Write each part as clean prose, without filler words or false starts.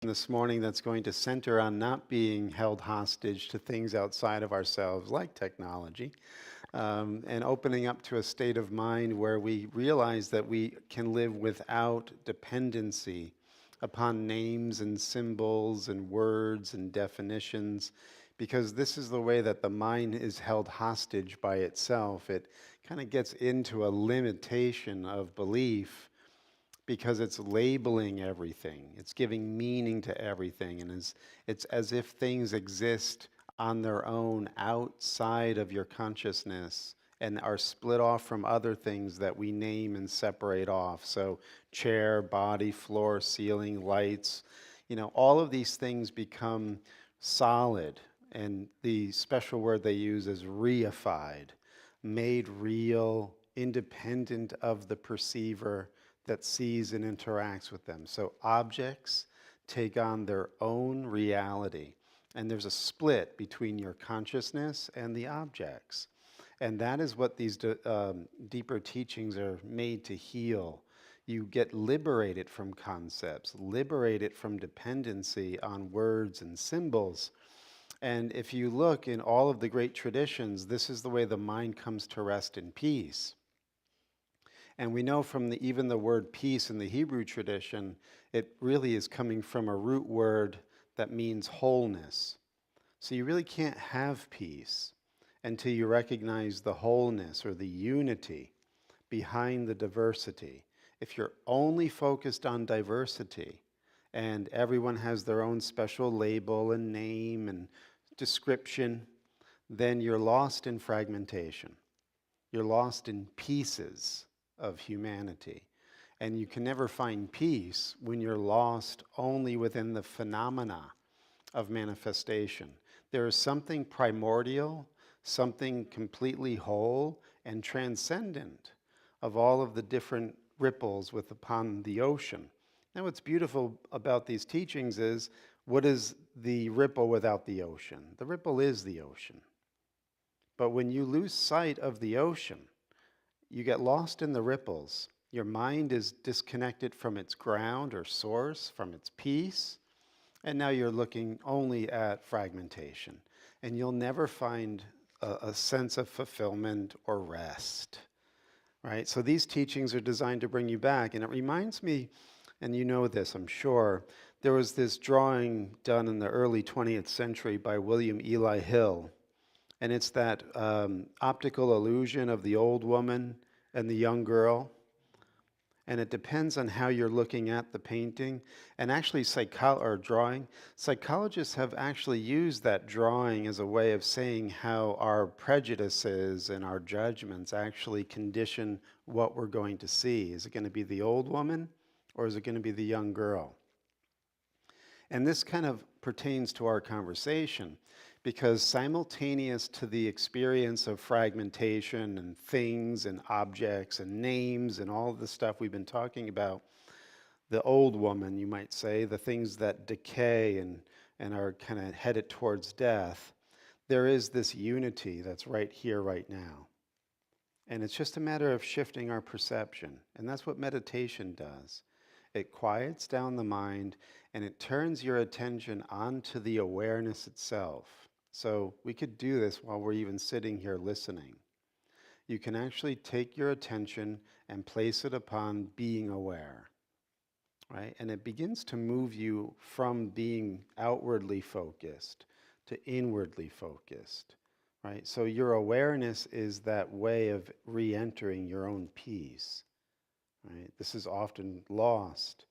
this morning that's going to center on not being held hostage to things outside of ourselves, like technology, and opening up to a state of mind where we realize that we can live without dependency upon names and symbols and words and definitions, because this is the way that the mind is held hostage by itself. It kind of gets into a limitation of belief because it's labeling everything. It's giving meaning to everything, and it's as if things exist on their own outside of your consciousness and are split off from other things that we name and separate off. So chair, body, floor, ceiling, lights, all of these things become solid, and the special word they use is reified, made real, independent of the perceiver that sees and interacts with them. So objects take on their own reality, and there's a split between your consciousness and the objects. And that is what these deeper teachings are made to heal. You get liberated from concepts, liberated from dependency on words and symbols. And if you look in all of the great traditions, this is the way the mind comes to rest in peace. And we know from even the word peace in the Hebrew tradition, it really is coming from a root word that means wholeness. So you really can't have peace until you recognize the wholeness or the unity behind the diversity. If you're only focused on diversity and everyone has their own special label and name and description, then you're lost in fragmentation. You're lost in pieces of humanity. And you can never find peace when you're lost only within the phenomena of manifestation. There is something primordial, something completely whole and transcendent of all of the different ripples upon the ocean. Now, what's beautiful about these teachings is, what is the ripple without the ocean? The ripple is the ocean. But when you lose sight of the ocean, you get lost in the ripples. Your mind is disconnected from its ground or source, from its peace, and now you're looking only at fragmentation. And you'll never find a sense of fulfillment or rest, right? So these teachings are designed to bring you back. And it reminds me, and you know this, I'm sure, there was this drawing done in the early 20th century by William Eli Hill. And it's that optical illusion of the old woman and the young girl. And it depends on how you're looking at the painting. And actually, or drawing, psychologists have actually used that drawing as a way of saying how our prejudices and our judgments actually condition what we're going to see. Is it going to be the old woman, or is it going to be the young girl? And this kind of pertains to our conversation, because simultaneous to the experience of fragmentation and things and objects and names and all of the stuff we've been talking about, the old woman, you might say, the things that decay and are kind of headed towards death, there is this unity that's right here, right now. And it's just a matter of shifting our perception. And that's what meditation does. It quiets down the mind and it turns your attention onto the awareness itself. So we could do this while we're even sitting here listening. You can actually take your attention and place it upon being aware, right? And it begins to move you from being outwardly focused to inwardly focused, right? So your awareness is that way of re-entering your own peace, right? This is often lost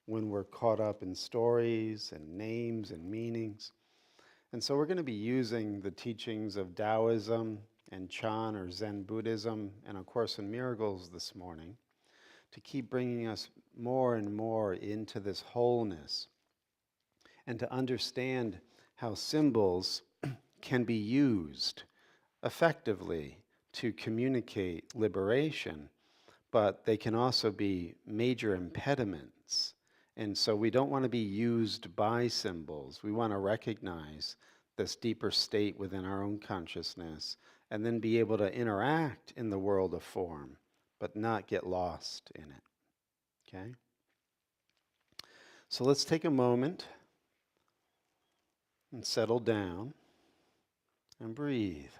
when we're caught up in stories and names and meanings. And so we're going to be using the teachings of Taoism and Chan or Zen Buddhism and A Course in Miracles this morning to keep bringing us more and more into this wholeness and to understand how symbols can be used effectively to communicate liberation, but they can also be major impediments. And so we don't want to be used by symbols. We want to recognize this deeper state within our own consciousness and then be able to interact in the world of form, but not get lost in it. Okay? So let's take a moment and settle down and breathe.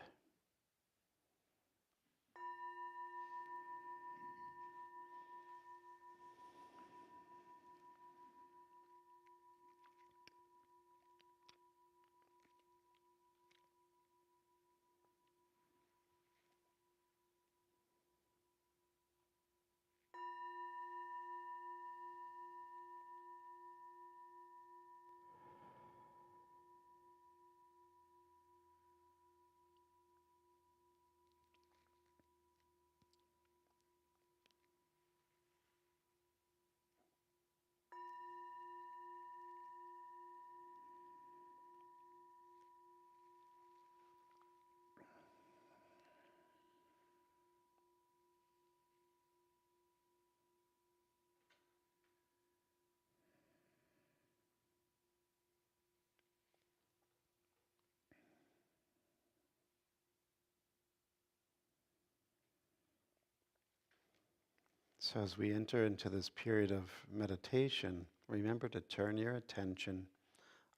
So as we enter into this period of meditation, remember to turn your attention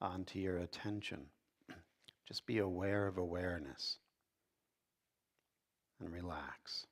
onto your attention. Just be aware of awareness and relax.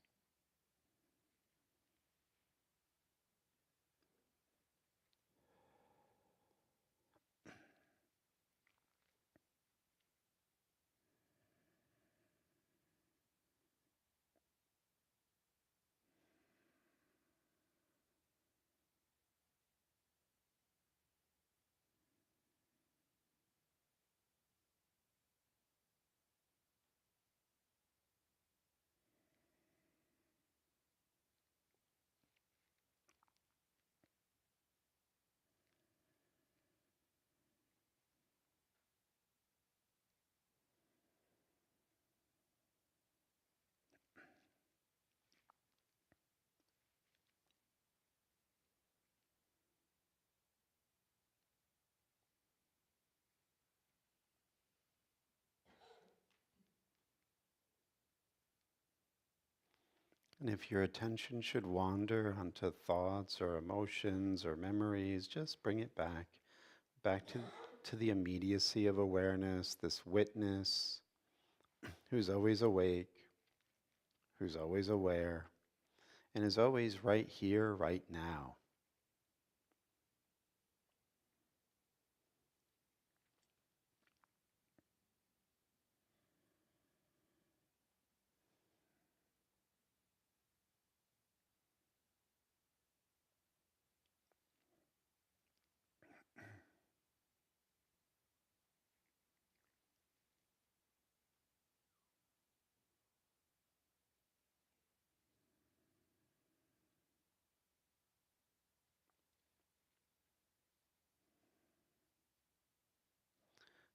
And if your attention should wander onto thoughts or emotions or memories, just bring it back to the immediacy of awareness, this witness who's always awake, who's always aware, and is always right here, right now.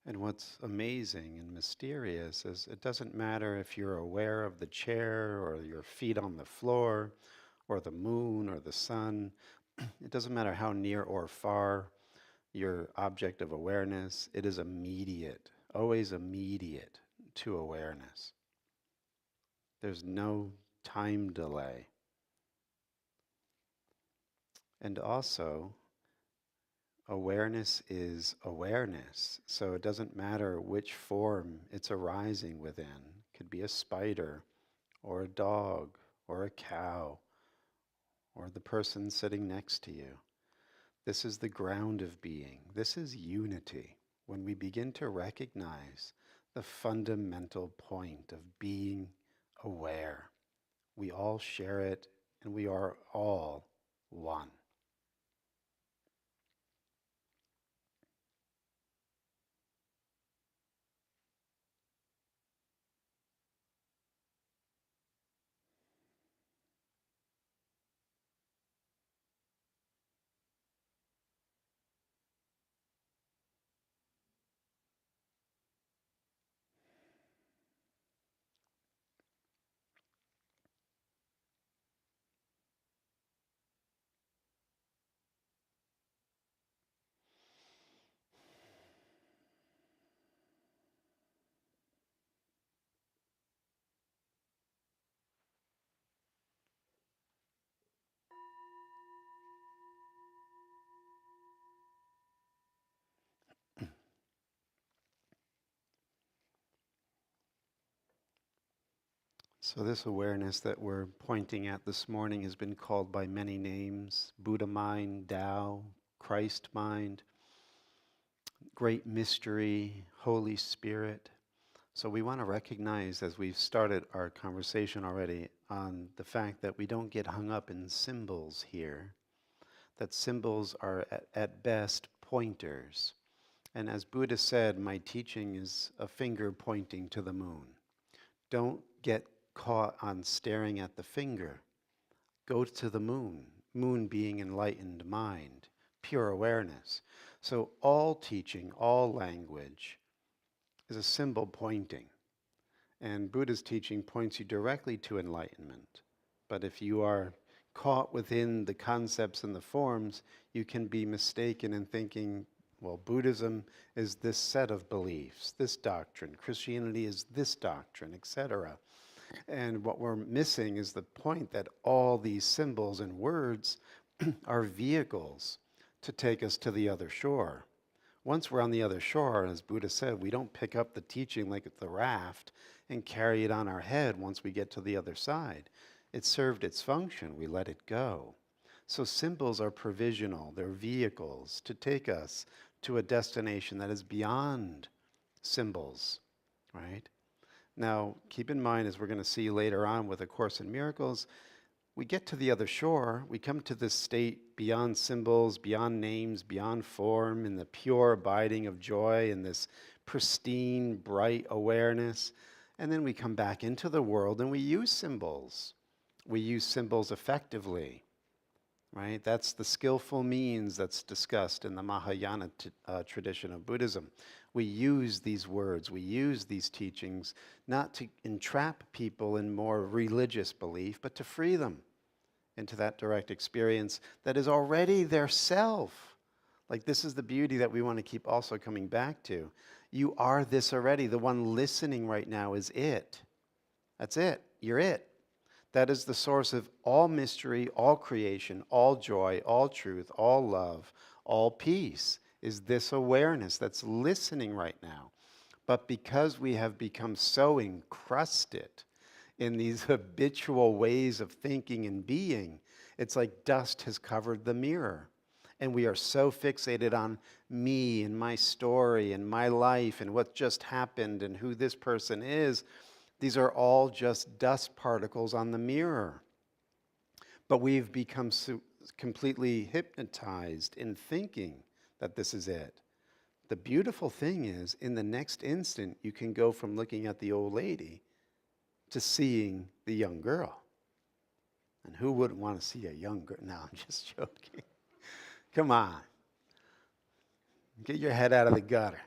And what's amazing and mysterious is it doesn't matter if you're aware of the chair or your feet on the floor or the moon or the sun. It doesn't matter how near or far your object of awareness, it is immediate, always immediate to awareness. There's no time delay. And also, awareness is awareness, so it doesn't matter which form it's arising within. It could be a spider, or a dog, or a cow, or the person sitting next to you. This is the ground of being. This is unity. When we begin to recognize the fundamental point of being aware, we all share it and we are all one. So this awareness that we're pointing at this morning has been called by many names: Buddha mind, Tao, Christ mind, great mystery, Holy Spirit. So we want to recognize, as we've started our conversation already, on the fact that we don't get hung up in symbols here, that symbols are at best pointers. And as Buddha said, my teaching is a finger pointing to the moon. Don't get caught on staring at the finger. Go to the moon, moon being enlightened mind, pure awareness. So all teaching, all language is a symbol pointing. And Buddha's teaching points you directly to enlightenment. But if you are caught within the concepts and the forms, you can be mistaken in thinking, well, Buddhism is this set of beliefs, this doctrine, Christianity is this doctrine, etc. And what we're missing is the point that all these symbols and words are vehicles to take us to the other shore. Once we're on the other shore, as Buddha said, we don't pick up the teaching like it's the raft and carry it on our head once we get to the other side. It served its function. We let it go. So symbols are provisional. They're vehicles to take us to a destination that is beyond symbols, right? Now, keep in mind, as we're going to see later on with A Course in Miracles, we get to the other shore, we come to this state beyond symbols, beyond names, beyond form, in the pure abiding of joy, in this pristine, bright awareness. And then we come back into the world and we use symbols. We use symbols effectively, right? That's the skillful means that's discussed in the Mahayana tradition of Buddhism. We use these words, we use these teachings, not to entrap people in more religious belief, but to free them into that direct experience that is already their self. Like, this is the beauty that we want to keep also coming back to. You are this already. The one listening right now is it. That's it. You're it. That is the source of all mystery, all creation, all joy, all truth, all love, all peace, is this awareness that's listening right now. But because we have become so encrusted in these habitual ways of thinking and being, it's like dust has covered the mirror. And we are so fixated on me and my story and my life and what just happened and who this person is. These are all just dust particles on the mirror. But we've become completely hypnotized in thinking that this is it. The beautiful thing is, in the next instant, you can go from looking at the old lady to seeing the young girl. And who wouldn't want to see a young girl? No, I'm just joking. Come on. Get your head out of the gutter.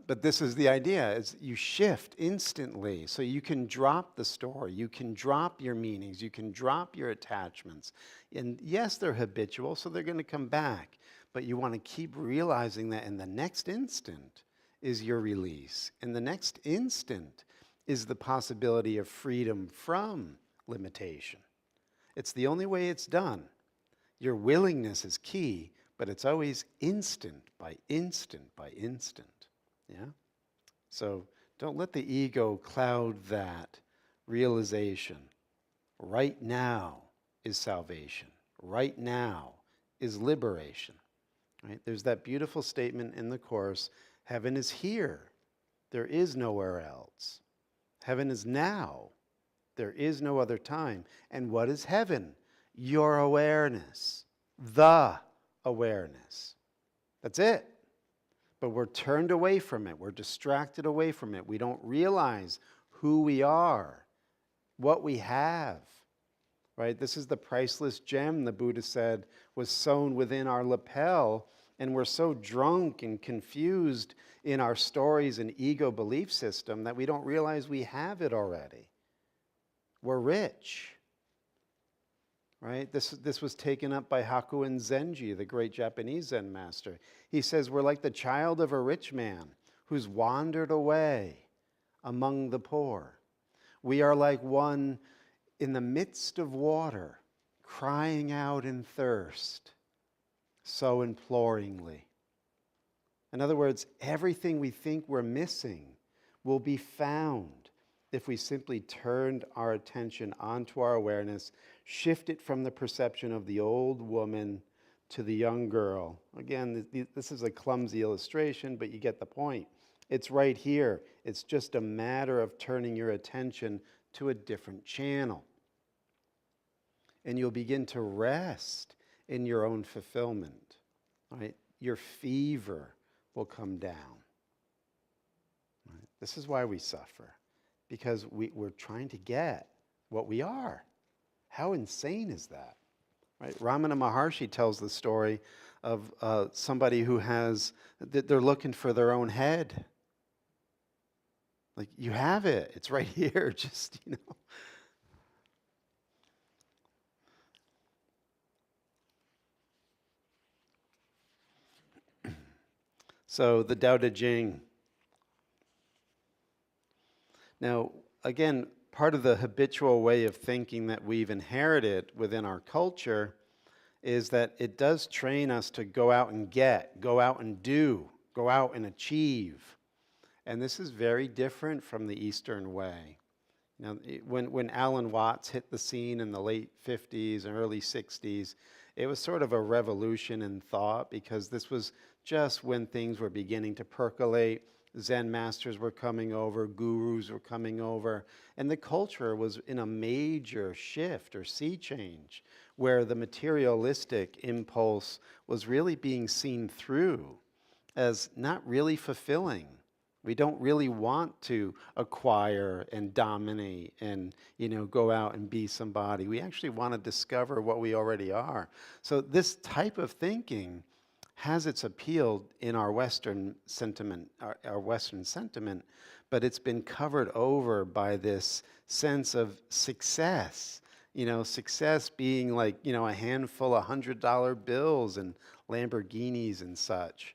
But this is the idea, is you shift instantly. So you can drop the story, you can drop your meanings, you can drop your attachments. And yes, they're habitual, so they're going to come back. But you want to keep realizing that in the next instant is your release. In the next instant is the possibility of freedom from limitation. It's the only way it's done. Your willingness is key, but it's always instant by instant by instant. Yeah? So don't let the ego cloud that realization. Right now is salvation. Right now is liberation. Right? There's that beautiful statement in the Course, heaven is here. There is nowhere else. Heaven is now. There is no other time. And what is heaven? Your awareness. The awareness. That's it. But we're turned away from it. We're distracted away from it. We don't realize who we are, what we have. Right? This is the priceless gem, the Buddha said, was sewn within our lapel, and we're so drunk and confused in our stories and ego belief system that we don't realize we have it already. We're rich. Right? This was taken up by Hakuin Zenji, the great Japanese Zen master. He says we're like the child of a rich man who's wandered away among the poor. We are like one in the midst of water, crying out in thirst, so imploringly. In other words, everything we think we're missing will be found if we simply turned our attention onto our awareness, shift it from the perception of the old woman to the young girl. Again, this is a clumsy illustration, but you get the point. It's right here. It's just a matter of turning your attention to a different channel. And you'll begin to rest in your own fulfillment. Right? Your fever will come down. Right? This is why we suffer, because we're trying to get what we are. How insane is that? Right? Ramana Maharshi tells the story of somebody who they're looking for their own head. Like, you have it. It's right here. Just, So the Tao Te Ching. Now, again, part of the habitual way of thinking that we've inherited within our culture is that it does train us to go out and get, go out and do, go out and achieve. And this is very different from the Eastern way. When Alan Watts hit the scene in the late 50s and early 60s, it was sort of a revolution in thought, because this was just when things were beginning to percolate. Zen masters were coming over, gurus were coming over, and the culture was in a major shift or sea change, where the materialistic impulse was really being seen through as not really fulfilling. We don't really want to acquire and dominate and, go out and be somebody. We actually want to discover what we already are. So this type of thinking has its appeal in our Western sentiment, our Western sentiment, but it's been covered over by this sense of success. Success being like, a handful of $100 bills and Lamborghinis and such.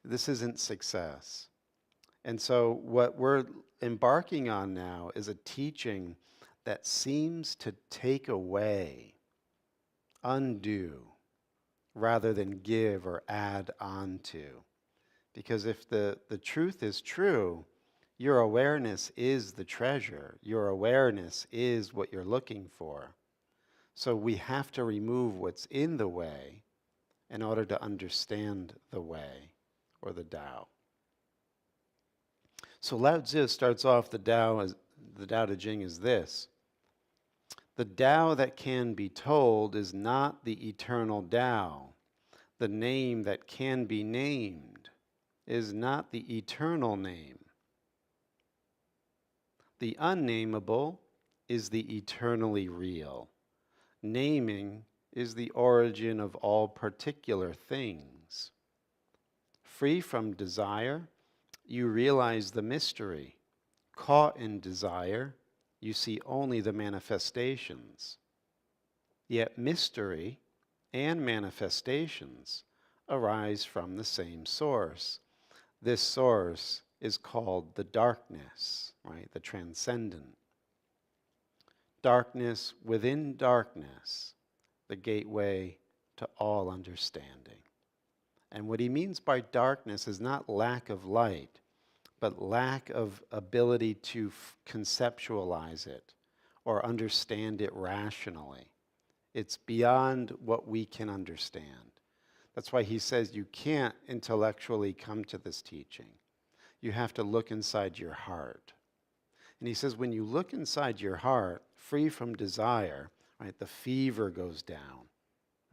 This isn't success. And so what we're embarking on now is a teaching that seems to take away, undo, rather than give or add on to. Because if the truth is true, your awareness is the treasure. Your awareness is what you're looking for. So we have to remove what's in the way in order to understand the way, or the Tao. So Lao Tzu starts off the Tao Te Ching as this: the Tao that can be told is not the eternal Tao. The name that can be named is not the eternal name. The unnameable is the eternally real. Naming is the origin of all particular things. Free from desire, you realize the mystery. Caught in desire, you see only the manifestations. Yet mystery and manifestations arise from the same source. This source is called the darkness, right? The transcendent. Darkness within darkness, the gateway to all understanding. And what he means by darkness is not lack of light, but lack of ability to conceptualize it or understand it rationally. It's beyond what we can understand. That's why he says you can't intellectually come to this teaching. You have to look inside your heart. And he says when you look inside your heart, free from desire, right, the fever goes down.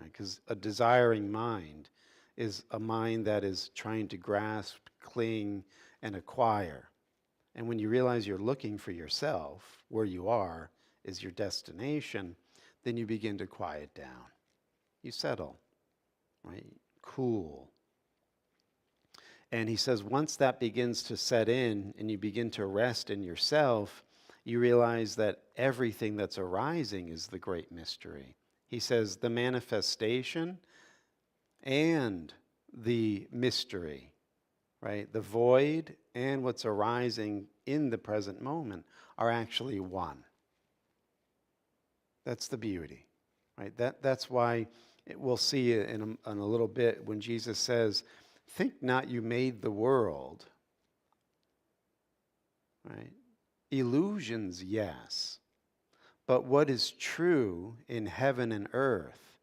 Because a desiring mind is a mind that is trying to grasp, cling, and acquire. And when you realize you're looking for yourself, where you are is your destination, then you begin to quiet down. You settle, right? Cool. And he says once that begins to set in and you begin to rest in yourself, you realize that everything that's arising is the great mystery. He says the manifestation and the mystery, right? The void and what's arising in the present moment are actually one. That's the beauty, right? That's why we'll see in a little bit when Jesus says, think not you made the world, right? Illusions, yes. But what is true in heaven and earth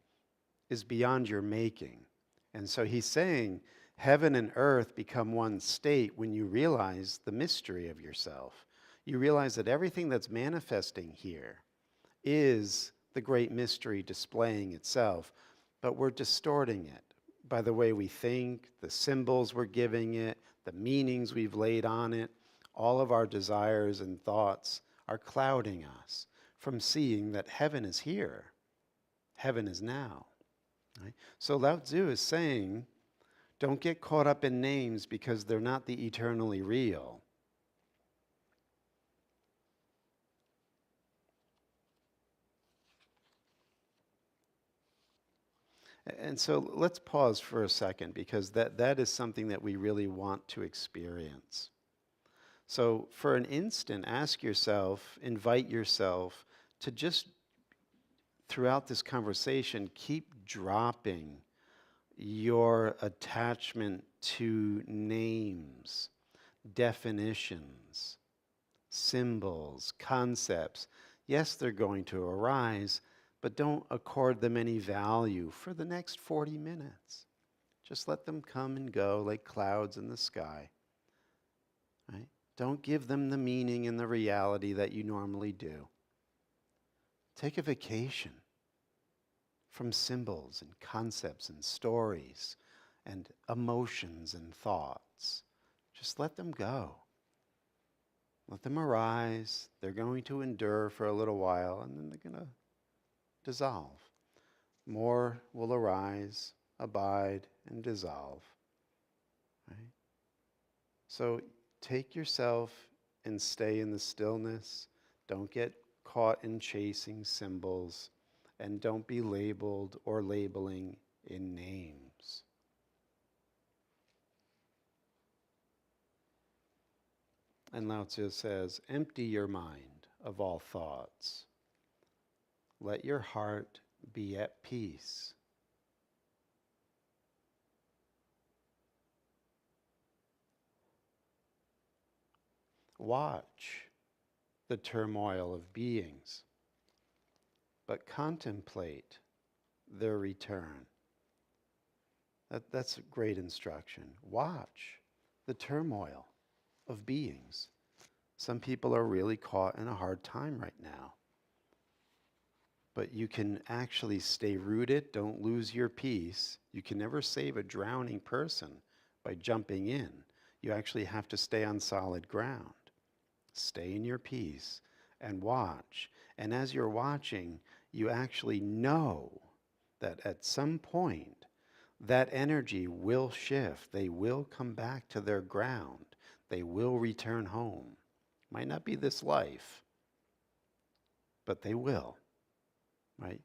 is beyond your making. And so he's saying heaven and earth become one state when you realize the mystery of yourself. You realize that everything that's manifesting here is the great mystery displaying itself, but we're distorting it by the way we think, the symbols we're giving it, the meanings we've laid on it. All of our desires and thoughts are clouding us from seeing that heaven is here, heaven is now. Right? So Lao Tzu is saying, don't get caught up in names because they're not the eternally real. And so let's pause for a second because that is something that we really want to experience. So for an instant, ask yourself, invite yourself to just, throughout this conversation, keep dropping your attachment to names, definitions, symbols, concepts. Yes, they're going to arise, but don't accord them any value for the next 40 minutes. Just let them come and go like clouds in the sky. Right? Don't give them the meaning and the reality that you normally do. Take a vacation from symbols and concepts and stories and emotions and thoughts. Just let them go. Let them arise. They're going to endure for a little while, and then they're going to dissolve. More will arise, abide, and dissolve. Right? So take yourself and stay in the stillness. Don't get caught in chasing symbols, and don't be labeled or labeling in names. And Lao Tzu says, empty your mind of all thoughts. Let your heart be at peace. Watch the turmoil of beings, but contemplate their return. That's a great instruction. Watch the turmoil of beings. Some people are really caught in a hard time right now. But you can actually stay rooted, don't lose your peace. You can never save a drowning person by jumping in. You actually have to stay on solid ground. Stay in your peace and watch. And as you're watching, you actually know that at some point, that energy will shift. They will come back to their ground. They will return home. Might not be this life, but they will. Right?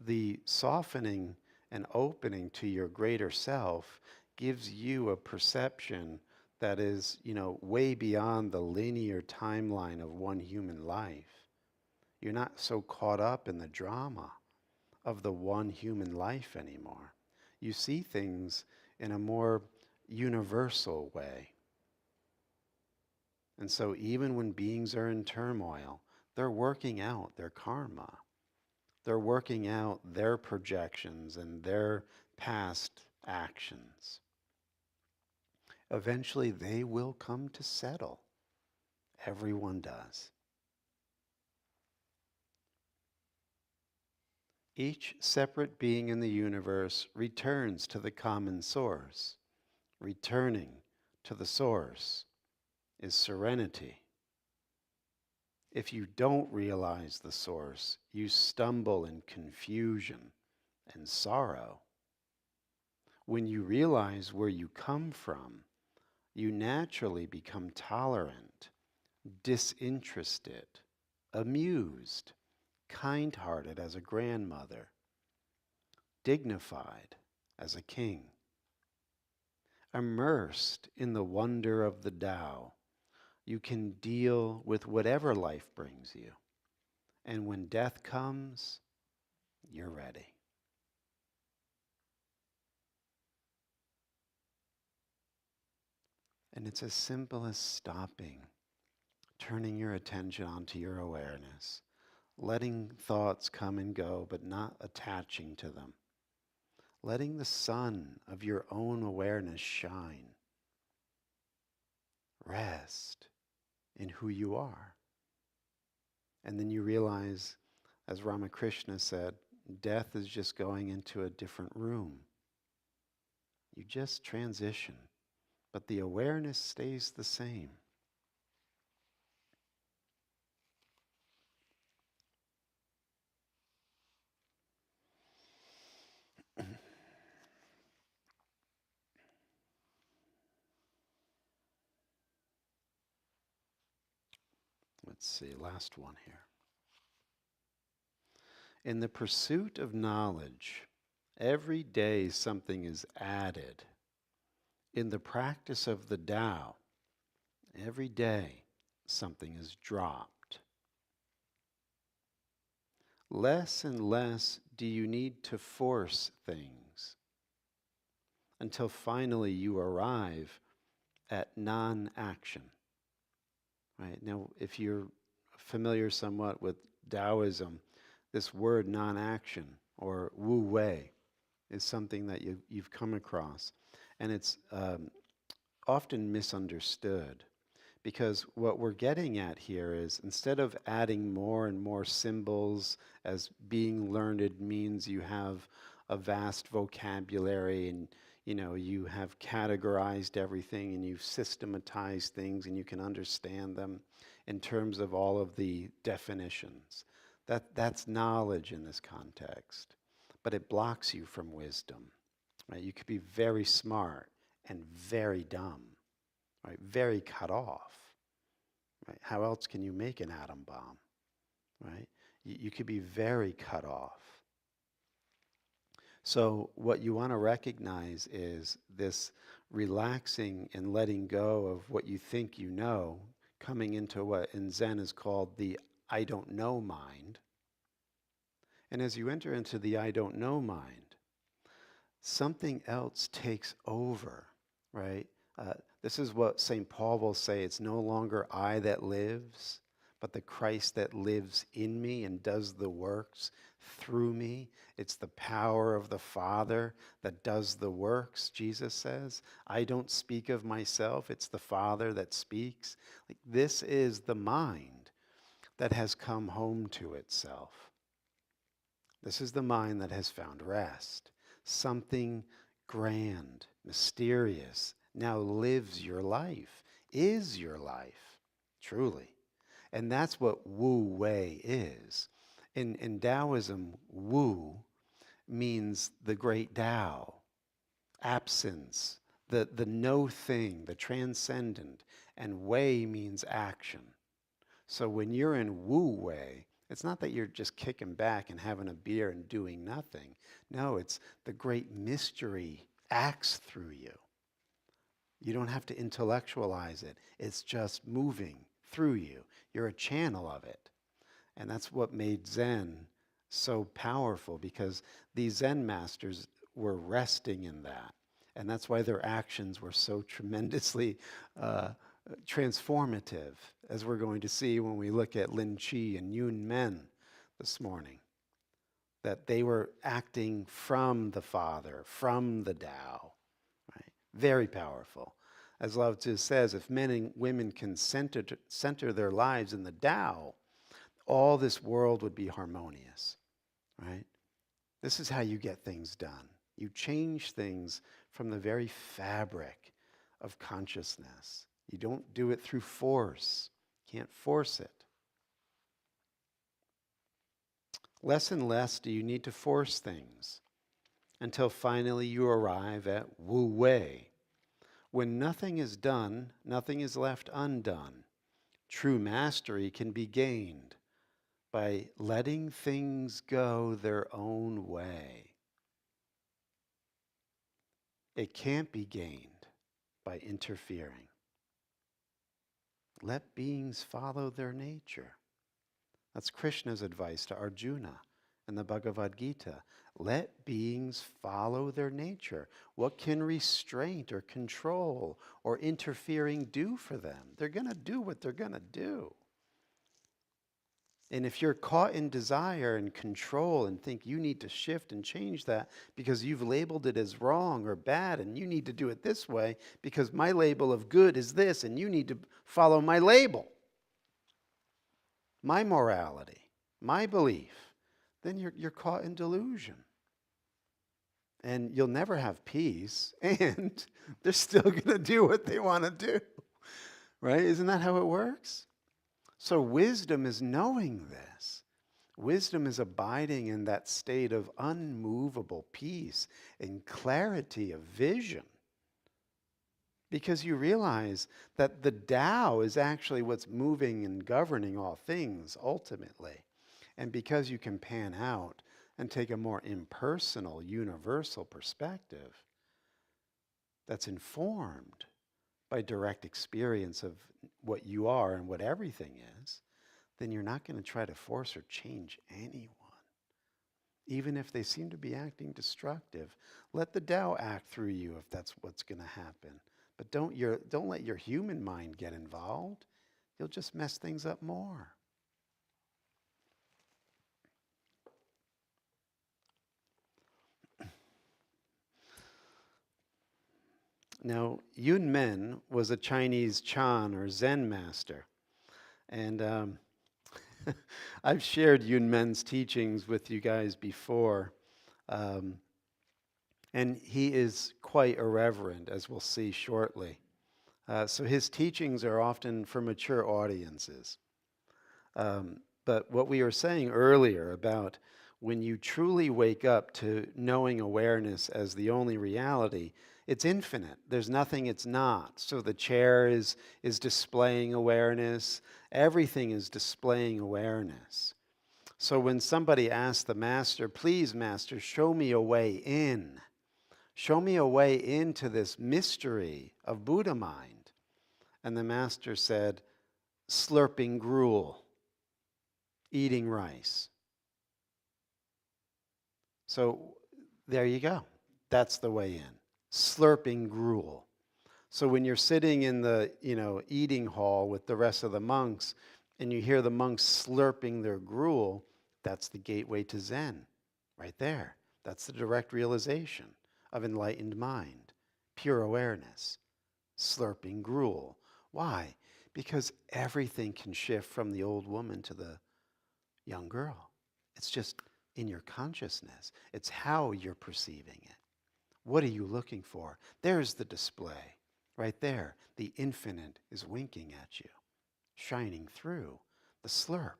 The softening and opening to your greater self gives you a perception that is, way beyond the linear timeline of one human life. You're not so caught up in the drama of the one human life anymore. You see things in a more universal way. And so even when beings are in turmoil, they're working out their karma. They're working out their projections and their past actions. Eventually, they will come to settle. Everyone does. Each separate being in the universe returns to the common source. Returning to the source is serenity. If you don't realize the source, you stumble in confusion and sorrow. When you realize where you come from, you naturally become tolerant, disinterested, amused, kind-hearted as a grandmother, dignified as a king, immersed in the wonder of the Tao. You can deal with whatever life brings you. And when death comes, you're ready. And it's as simple as stopping turning your attention onto your awareness, letting thoughts come and go, but not attaching to them. Letting the sun of your own awareness shine. Rest in who you are. And then you realize, as Ramakrishna said, death is just going into a different room. You just transition, but the awareness stays the same. Let's see, last one here. In the pursuit of knowledge, every day something is added. In the practice of the Tao, every day something is dropped. Less and less do you need to force things until finally you arrive at non-action. Right? Now, if you're familiar somewhat with Taoism, this word non-action or wu wei is something that you've come across. And it's often misunderstood because what we're getting at here is instead of adding more and more symbols as being learned means you have a vast vocabulary and you have categorized everything and you've systematized things and you can understand them in terms of all of the definitions. That's knowledge in this context, but it blocks you from wisdom. Right? You could be very smart and very dumb, right? Very cut off. Right? How else can you make an atom bomb? Right? You could be very cut off. So what you want to recognize is this relaxing and letting go of what you think you know, coming into what in Zen is called the I don't know mind. And as you enter into the I don't know mind, something else takes over, right? This is what St. Paul will say, it's no longer I that lives, but the Christ that lives in me and does the works through me. It's the power of the Father that does the works, Jesus says. I don't speak of myself, it's the Father that speaks. Like, this is the mind that has come home to itself. This is the mind that has found rest. Something grand, mysterious, now lives your life, is your life, truly. And that's what Wu Wei is. In Taoism, Wu means the great Tao, absence, the no thing, the transcendent, and Wei means action. So when you're in Wu Wei, it's not that you're just kicking back and having a beer and doing nothing. No, it's the great mystery acts through you. You don't have to intellectualize it. It's just moving through you. You're a channel of it. And that's what made Zen so powerful, because these Zen masters were resting in that. And that's why their actions were so tremendously transformative, as we're going to see when we look at Lin Chi and Yun Men this morning. That they were acting from the Father, from the Tao. Right? Very powerful. As Lao Tzu says, if men and women can center their lives in the Tao, all this world would be harmonious. Right? This is how you get things done. You change things from the very fabric of consciousness. You don't do it through force. You can't force it. Less and less do you need to force things until finally you arrive at Wu Wei. When nothing is done, nothing is left undone. True mastery can be gained by letting things go their own way. It can't be gained by interfering. Let beings follow their nature. That's Krishna's advice to Arjuna in the Bhagavad Gita. Let beings follow their nature. What can restraint or control or interfering do for them? They're going to do what they're going to do. And if you're caught in desire and control and think you need to shift and change that because you've labeled it as wrong or bad and you need to do it this way because my label of good is this and you need to follow my label, my morality, my belief, then you're caught in delusion. And you'll never have peace, and they're still going to do what they want to do. Right? Isn't that how it works? So wisdom is knowing this. Wisdom is abiding in that state of unmovable peace and clarity of vision. Because you realize that the Tao is actually what's moving and governing all things ultimately. And because you can pan out and take a more impersonal, universal perspective that's informed by direct experience of what you are and what everything is, then you're not going to try to force or change anyone. Even if they seem to be acting destructive, let the Tao act through you if that's what's going to happen. But don't let your human mind get involved. You'll just mess things up more. Now, Yun Men was a Chinese Chan or Zen master. And I've shared Yun Men's teachings with you guys before. And he is quite irreverent, as we'll see shortly. So his teachings are often for mature audiences. But what we were saying earlier about when you truly wake up to knowing awareness as the only reality, it's infinite. There's nothing it's not. So the chair is displaying awareness. Everything is displaying awareness. So when somebody asks the master, please, master, show me a way in. Show me a way into this mystery of Buddha mind. And the master said, slurping gruel, eating rice. So there you go. That's the way in. Slurping gruel. So when you're sitting in the, eating hall with the rest of the monks and you hear the monks slurping their gruel, that's the gateway to Zen, right there. That's the direct realization of enlightened mind, pure awareness, slurping gruel. Why? Because everything can shift from the old woman to the young girl. It's just in your consciousness. It's how you're perceiving it. What are you looking for? There's the display. Right there. The infinite is winking at you, shining through the slurp.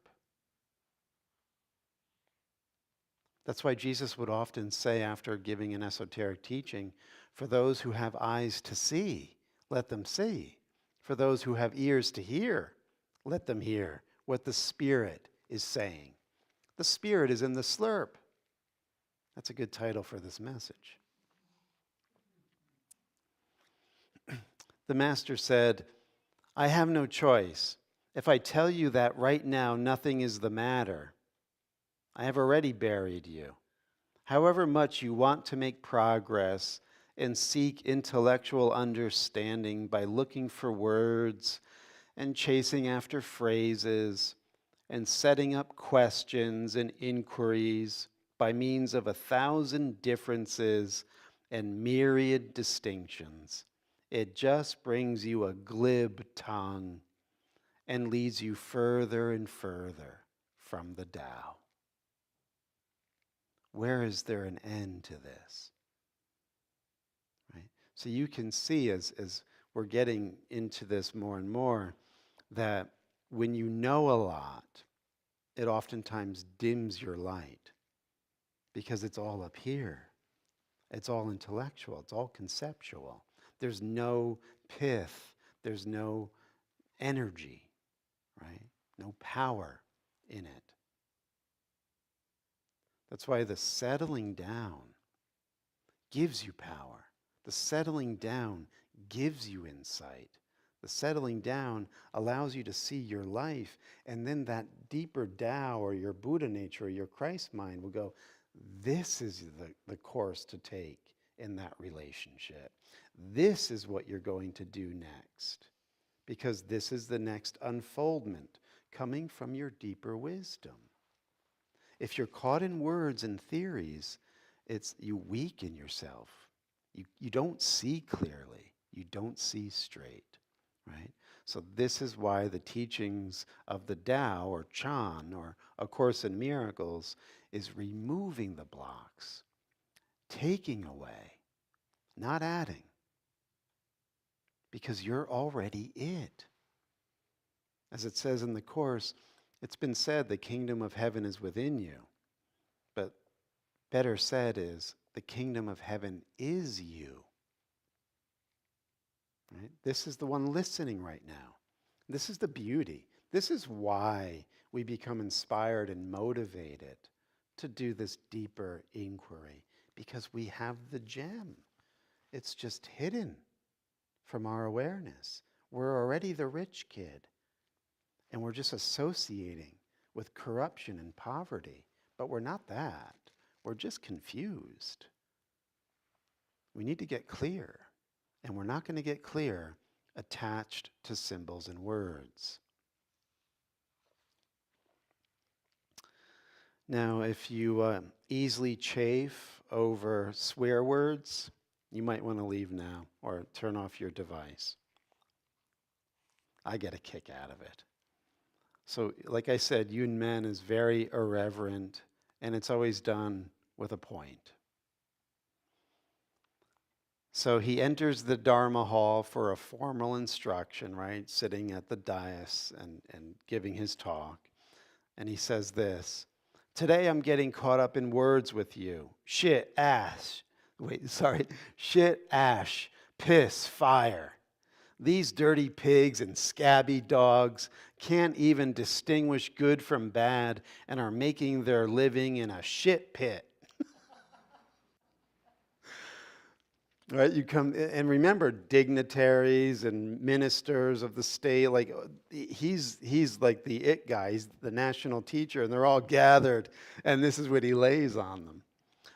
That's why Jesus would often say after giving an esoteric teaching, for those who have eyes to see, let them see. For those who have ears to hear, let them hear what the Spirit is saying. The Spirit is in the slurp. That's a good title for this message. The master said, I have no choice. If I tell you that right now nothing is the matter, I have already buried you. However much you want to make progress and seek intellectual understanding by looking for words and chasing after phrases and setting up questions and inquiries by means of 1,000 differences and myriad distinctions, it just brings you a glib tongue and leads you further and further from the Tao. Where is there an end to this? Right? So you can see as we're getting into this more and more that when you know a lot, it oftentimes dims your light because it's all up here. It's all intellectual. It's all conceptual. There's no pith. There's no energy, right? No power in it. That's why the settling down gives you power. The settling down gives you insight. The settling down allows you to see your life, and then that deeper Tao or your Buddha nature or your Christ mind will go, this is the course to take in that relationship. This is what you're going to do next, because this is the next unfoldment coming from your deeper wisdom. If you're caught in words and theories, you weaken yourself. You don't see clearly. You don't see straight, right? So this is why the teachings of the Tao or Chan or A Course in Miracles is removing the blocks, taking away, not adding, because you're already it. As it says in the Course, it's been said the kingdom of heaven is within you, but better said is the kingdom of heaven is you. Right? This is the one listening right now. This is the beauty. This is why we become inspired and motivated to do this deeper inquiry, because we have the gem. It's just hidden from our awareness. We're already the rich kid, and we're just associating with corruption and poverty. But we're not that. We're just confused. We need to get clear. And we're not going to get clear attached to symbols and words. Now, if you easily chafe over swear words, you might want to leave now or turn off your device. I get a kick out of it. So, like I said, Yun Men is very irreverent, and it's always done with a point. So he enters the Dharma hall for a formal instruction, right? Sitting at the dais and giving his talk. And he says this, today I'm getting caught up in words with you. Shit, ash, piss, fire. These dirty pigs and scabby dogs can't even distinguish good from bad and are making their living in a shit pit. Right, you come and remember dignitaries and ministers of the state, like he's like the it guy, he's the national teacher, and they're all gathered, and this is what he lays on them.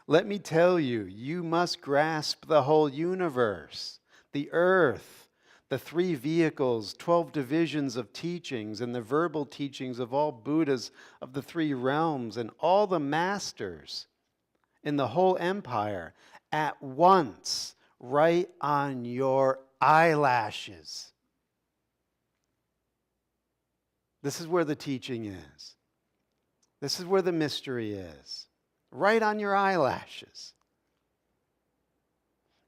Let me tell you, you must grasp the whole universe, the earth, the three vehicles, 12 divisions of teachings, and the verbal teachings of all Buddhas of the three realms, and all the masters in the whole empire at once, right on your eyelashes. This is where the teaching is. This is where the mystery is. Right on your eyelashes.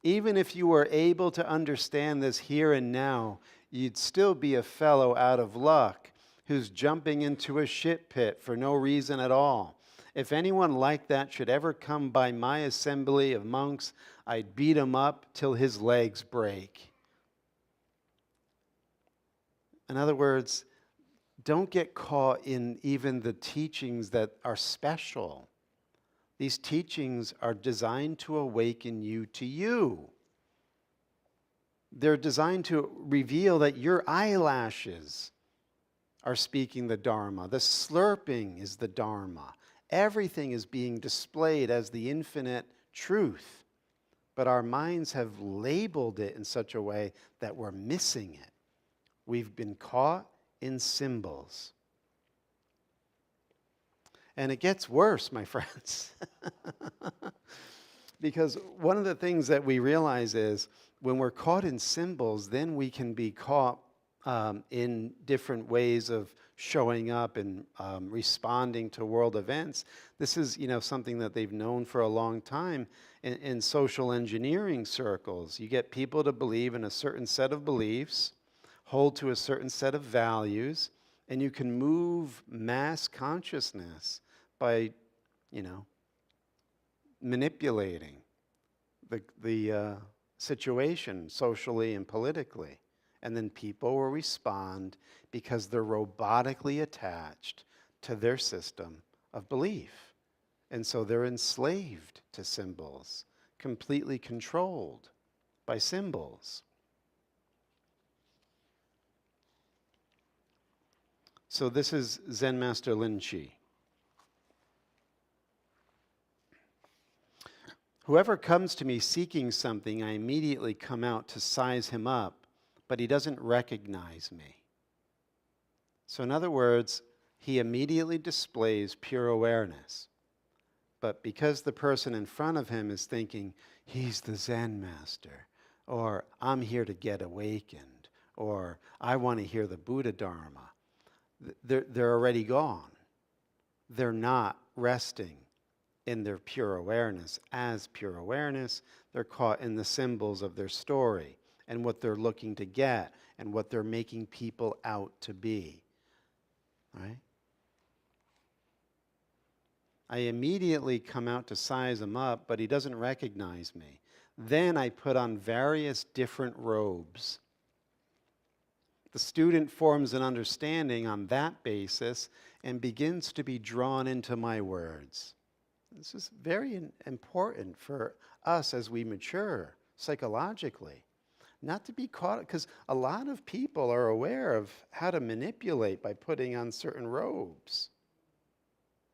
Even if you were able to understand this here and now, you'd still be a fellow out of luck who's jumping into a shit pit for no reason at all. If anyone like that should ever come by my assembly of monks, I'd beat him up till his legs break. In other words, don't get caught in even the teachings that are special. These teachings are designed to awaken you to you. They're designed to reveal that your eyelashes are speaking the Dharma. The slurping is the Dharma. Everything is being displayed as the infinite truth. But our minds have labeled it in such a way that we're missing it. We've been caught in symbols. And it gets worse, my friends. Because one of the things that we realize is when we're caught in symbols, then we can be caught in different ways of showing up and responding to world events. This is, something that they've known for a long time in social engineering circles. You get people to believe in a certain set of beliefs, hold to a certain set of values, and you can move mass consciousness by, manipulating the situation socially and politically. And then people will respond because they're robotically attached to their system of belief. And so they're enslaved to symbols, completely controlled by symbols. So this is Zen Master Lin Chi. Whoever comes to me seeking something, I immediately come out to size him up, but he doesn't recognize me. So in other words, he immediately displays pure awareness. But because the person in front of him is thinking, he's the Zen master, or I'm here to get awakened, or I want to hear the Buddha Dharma, they're already gone. They're not resting in their pure awareness. As pure awareness, they're caught in the symbols of their story and what they're looking to get and what they're making people out to be. Right? I immediately come out to size him up, but he doesn't recognize me. Then I put on various different robes. The student forms an understanding on that basis and begins to be drawn into my words. This is very important for us as we mature psychologically. Not to be caught, because a lot of people are aware of how to manipulate by putting on certain robes.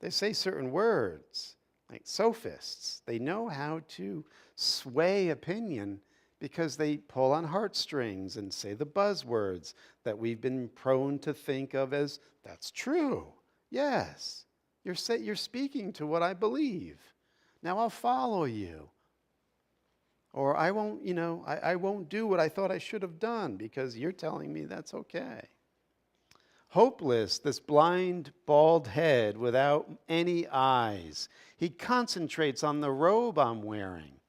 They say certain words, like sophists. They know how to sway opinion because they pull on heartstrings and say the buzzwords that we've been prone to think of as, that's true. Yes, you're speaking to what I believe. Now I'll follow you. Or I won't, I won't do what I thought I should have done because you're telling me that's okay. Hopeless, this blind, bald head without any eyes. He concentrates on the robe I'm wearing,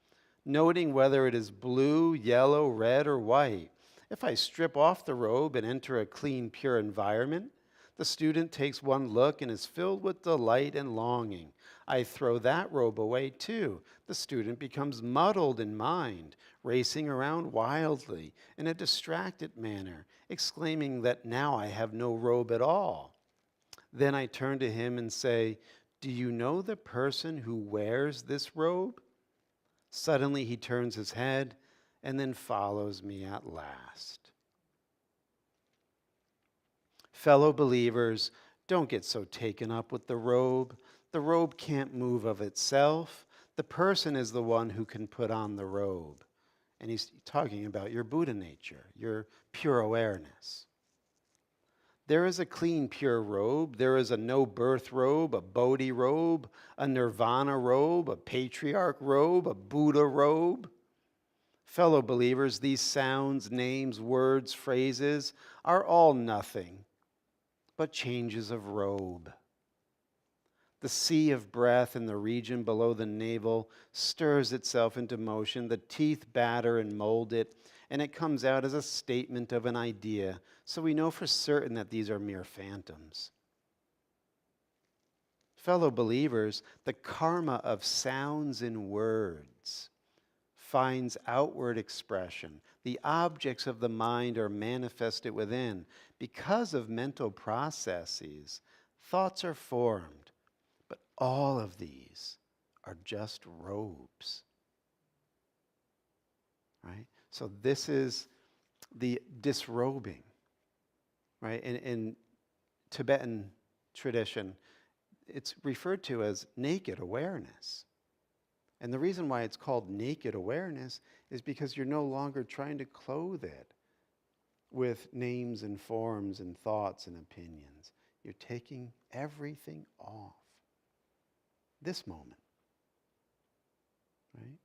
noting whether it is blue, yellow, red, or white. If I strip off the robe and enter a clean, pure environment, the student takes one look and is filled with delight and longing. I throw that robe away too. The student becomes muddled in mind, racing around wildly in a distracted manner, exclaiming that now I have no robe at all. Then I turn to him and say, "Do you know the person who wears this robe?" Suddenly he turns his head and then follows me at last. Fellow believers, don't get so taken up with the robe. The robe can't move of itself. The person is the one who can put on the robe. And he's talking about your Buddha nature, your pure awareness. There is a clean, pure robe. There is a no-birth robe, a Bodhi robe, a Nirvana robe, a Patriarch robe, a Buddha robe. Fellow believers, these sounds, names, words, phrases are all nothing but changes of robe. The sea of breath in the region below the navel stirs itself into motion. The teeth batter and mold it, and it comes out as a statement of an idea. So we know for certain that these are mere phantoms. Fellow believers, the karma of sounds and words finds outward expression. The objects of the mind are manifested within. Because of mental processes, thoughts are formed. But all of these are just robes. Right? So this is the disrobing. Right? In Tibetan tradition, it's referred to as naked awareness. And the reason why it's called naked awareness is because you're no longer trying to clothe it with names and forms and thoughts and opinions. You're taking everything off. This moment. Right?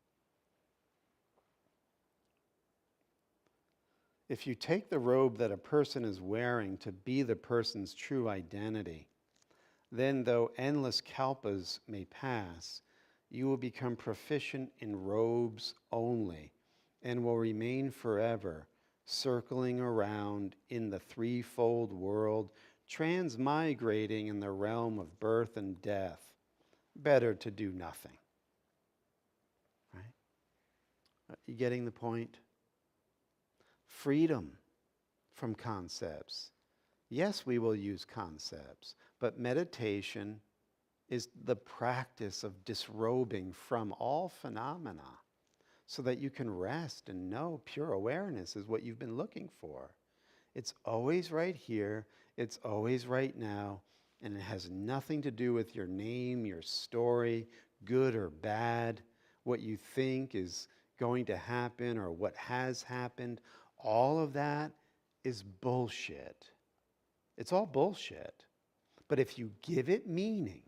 If you take the robe that a person is wearing to be the person's true identity, then though endless kalpas may pass, you will become proficient in robes only and will remain forever circling around in the threefold world, transmigrating in the realm of birth and death. Better to do nothing. Right? Are you getting the point? Freedom from concepts. Yes, we will use concepts, but meditation is the practice of disrobing from all phenomena so that you can rest and know pure awareness is what you've been looking for. It's always right here. It's always right now. And it has nothing to do with your name, your story, good or bad, what you think is going to happen or what has happened. All of that is bullshit. It's all bullshit. But if you give it meaning,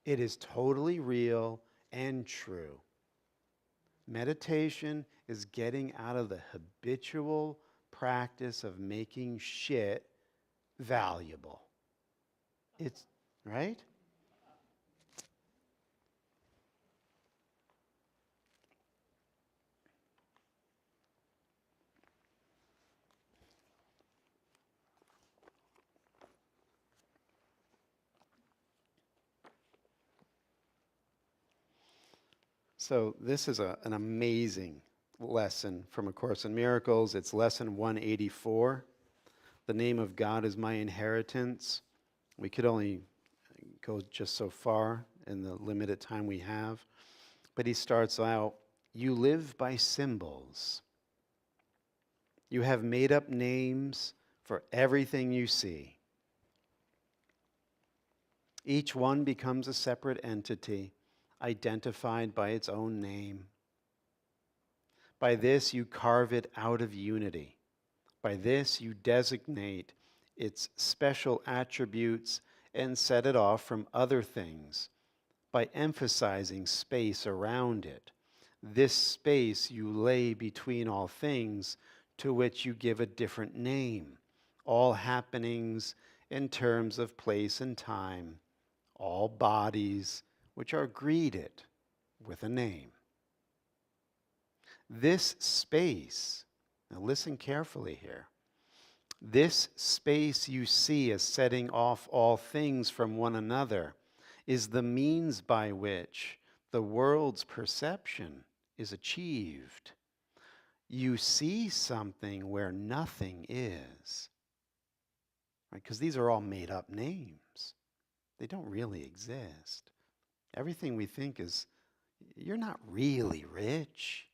it is totally real and true. Meditation is getting out of the habitual practice of making shit valuable. It's right? So this is an amazing lesson from A Course in Miracles. It's lesson 184. The name of God is my inheritance. We could only go just so far in the limited time we have. But he starts out, you live by symbols. You have made up names for everything you see. Each one becomes a separate entity, identified by its own name. By this you carve it out of unity. By this you designate its special attributes and set it off from other things by emphasizing space around it. This space you lay between all things to which you give a different name, all happenings in terms of place and time, all bodies which are greeted with a name. This space, now listen carefully here, this space you see as setting off all things from one another is the means by which the world's perception is achieved. You see something where nothing is. Right? Because these are all made up names. They don't really exist. Everything we think is, you're not really rich.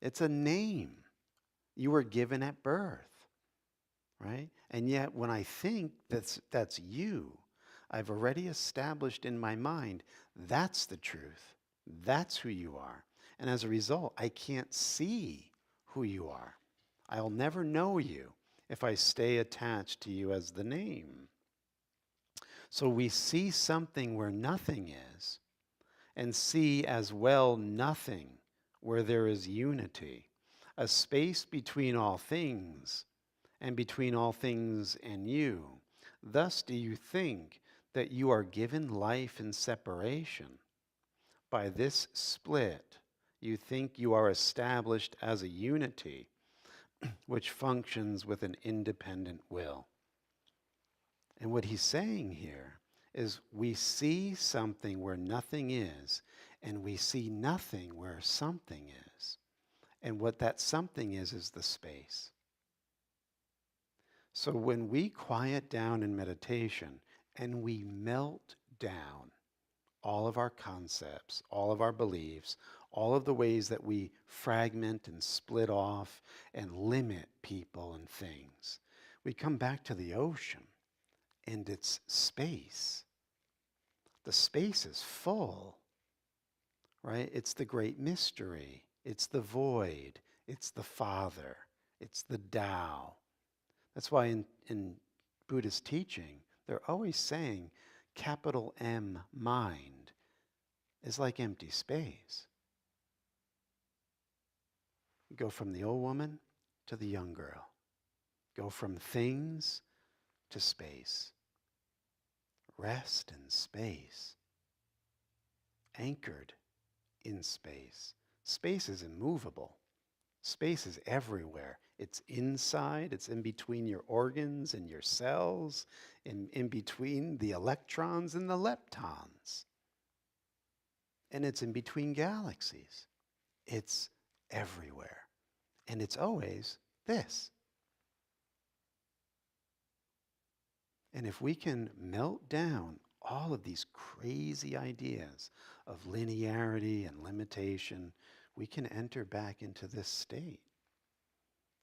It's a name you were given at birth, right? And yet when I think that's you, I've already established in my mind that's the truth. That's who you are. And as a result, I can't see who you are. I'll never know you if I stay attached to you as the name. So we see something where nothing is, and see as well nothing where there is unity, a space between all things and between all things and you. Thus do you think that you are given life in separation. By this split, you think you are established as a unity which functions with an independent will. And what he's saying here is we see something where nothing is, and we see nothing where something is. And what that something is the space. So when we quiet down in meditation and we melt down all of our concepts, all of our beliefs, all of the ways that we fragment and split off and limit people and things, we come back to the ocean and it's space. The space is full, right? It's the great mystery. It's the void. It's the Father. It's the Tao. That's why in Buddhist teaching, they're always saying capital M mind is like empty space. You go from the old woman to the young girl. Go from things to space. Rest in space. Anchored in space. Space is immovable. Space is everywhere. It's inside, it's in between your organs and your cells, in between the electrons and the leptons. And it's in between galaxies. It's everywhere. And it's always this. And if we can melt down all of these crazy ideas of linearity and limitation, we can enter back into this state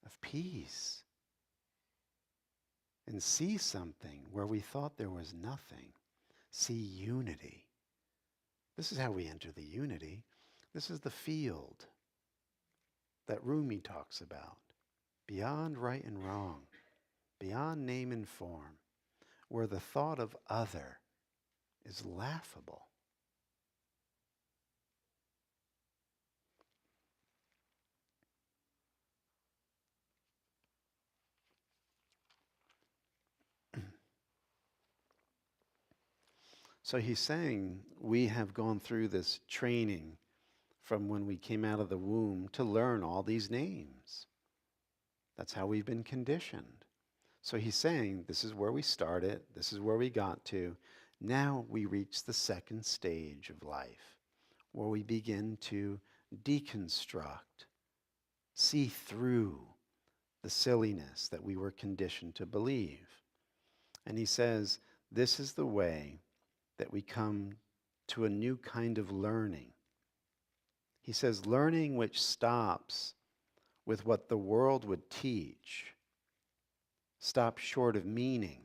of peace, and see something where we thought there was nothing. See unity. This is how we enter the unity. This is the field that Rumi talks about. Beyond right and wrong, beyond name and form, where the thought of other is laughable. So he's saying we have gone through this training from when we came out of the womb to learn all these names. That's how we've been conditioned. So he's saying this is where we started, this is where we got to. Now we reach the second stage of life, where we begin to deconstruct, see through the silliness that we were conditioned to believe. And he says, this is the way that we come to a new kind of learning. He says, learning which stops with what the world would teach, stops short of meaning.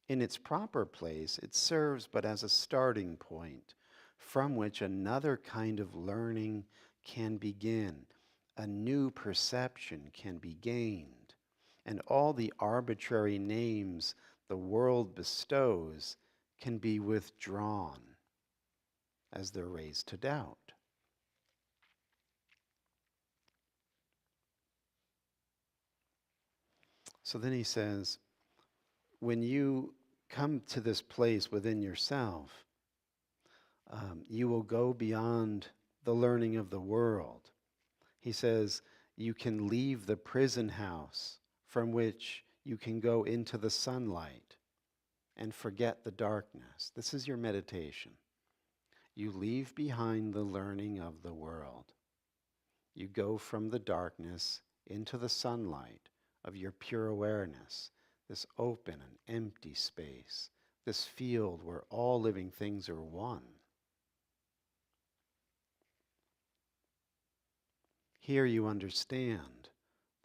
In its proper place, it serves but as a starting point from which another kind of learning can begin. A new perception can be gained, and all the arbitrary names the world bestows can be withdrawn as they're raised to doubt. So then he says, when you come to this place within yourself, you will go beyond the learning of the world. He says, you can leave the prison house from which you can go into the sunlight and forget the darkness. This is your meditation. You leave behind the learning of the world. You go from the darkness into the sunlight of your pure awareness, this open and empty space, this field where all living things are one. Here you understand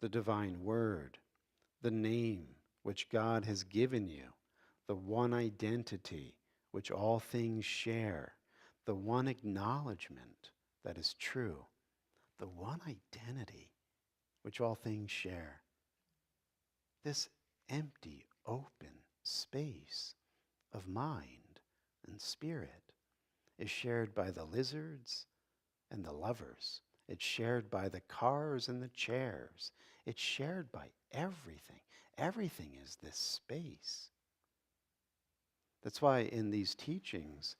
the divine word, the name which God has given you, the one identity which all things share, the one acknowledgement that is true, the one identity which all things share. This empty, open space of mind and spirit is shared by the lizards and the lovers. It's shared by the cars and the chairs. It's shared by everything. Everything is this space. That's why in these teachings,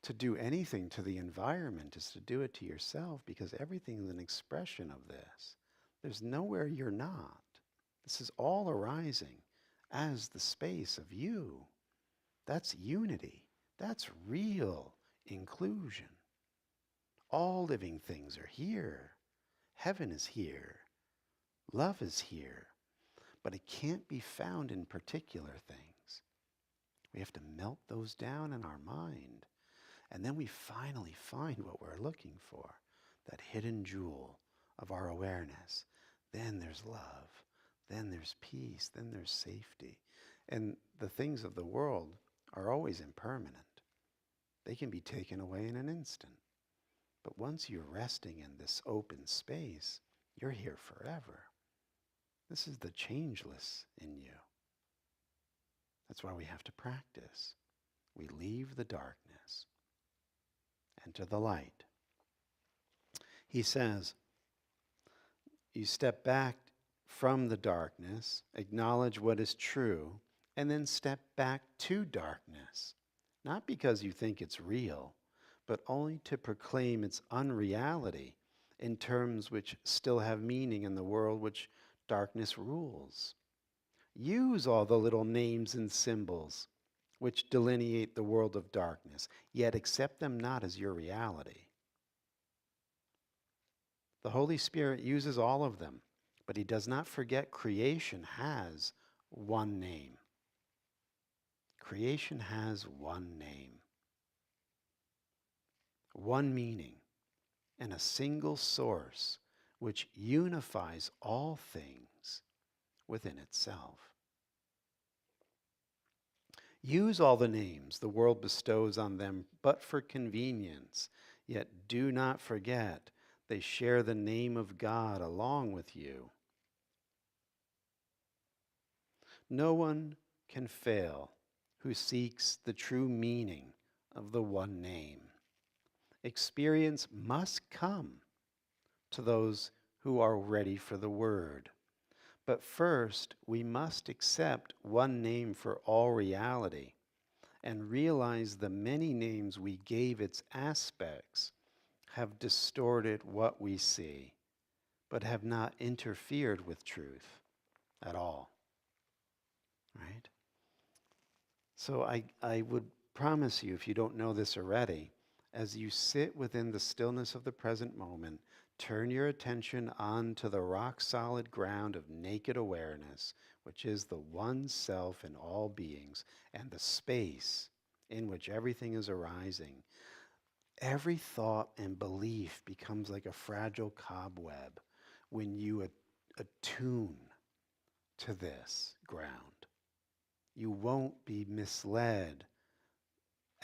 to do anything to the environment is to do it to yourself, because everything is an expression of this. There's nowhere you're not. This is all arising as the space of you. That's unity. That's real inclusion. All living things are here. Heaven is here. Love is here. But it can't be found in particular things. We have to melt those down in our mind. And then we finally find what we're looking for, that hidden jewel of our awareness. Then there's love. Then there's peace. Then there's safety. And the things of the world are always impermanent. They can be taken away in an instant. But once you're resting in this open space, you're here forever. This is the changeless in you. That's why we have to practice. We leave the darkness, enter the light. He says, you step back from the darkness, acknowledge what is true, and then step back to darkness. Not because you think it's real, but only to proclaim its unreality in terms which still have meaning in the world which darkness rules. Use all the little names and symbols which delineate the world of darkness, yet accept them not as your reality. The Holy Spirit uses all of them, but he does not forget creation has one name. Creation has one name, one meaning, and a single source which unifies all things within itself. Use all the names the world bestows on them, but for convenience. Yet do not forget they share the name of God along with you. No one can fail who seeks the true meaning of the one name. Experience must come to those who are ready for the word. But first, we must accept one name for all reality and realize the many names we gave its aspects have distorted what we see, but have not interfered with truth at all. Right? So I would promise you, if you don't know this already, as you sit within the stillness of the present moment, turn your attention onto the rock-solid ground of naked awareness, which is the one self in all beings and the space in which everything is arising. Every thought and belief becomes like a fragile cobweb when you attune to this ground. You won't be misled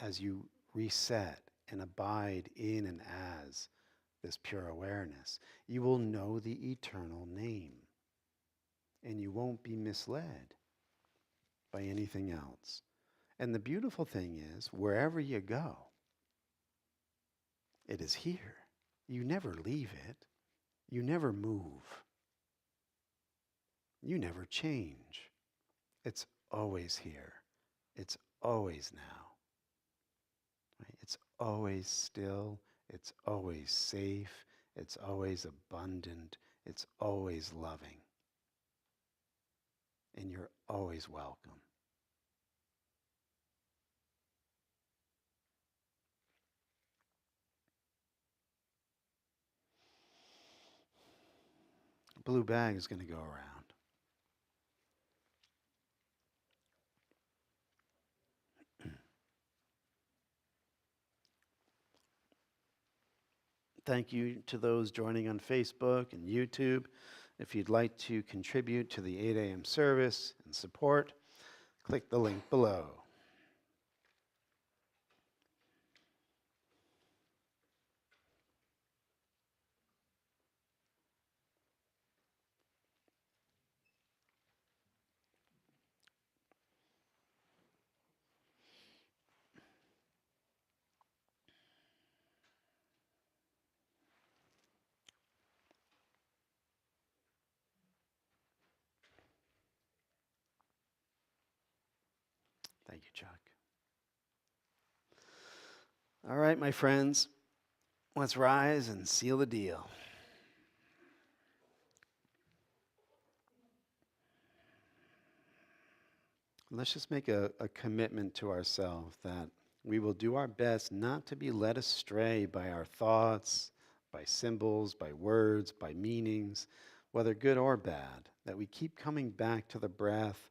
as you reset and abide in and as this pure awareness. You will know the eternal name, and you won't be misled by anything else. And the beautiful thing is, wherever you go, it is here. You never leave it. You never move. You never change. It's always here. It's always now. Right? It's always still. It's always safe. It's always abundant. It's always loving. And you're always welcome. Blue bag is going to go around. Thank you to those joining on Facebook and YouTube. If you'd like to contribute to the 8 a.m. service and support, click the link below. Thank you, Chuck. All right, my friends, let's rise and seal the deal. Let's just make a commitment to ourselves that we will do our best not to be led astray by our thoughts, by symbols, by words, by meanings, whether good or bad, that we keep coming back to the breath,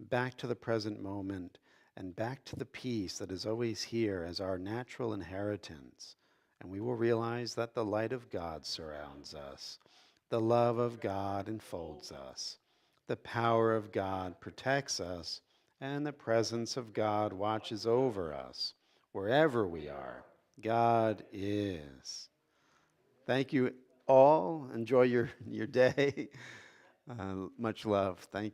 back to the present moment, and back to the peace that is always here as our natural inheritance. And we will realize that the light of God surrounds us, the love of God enfolds us, the power of God protects us, and the presence of God watches over us wherever we are. God is. Thank you all. Enjoy your day. Much love. Thank you.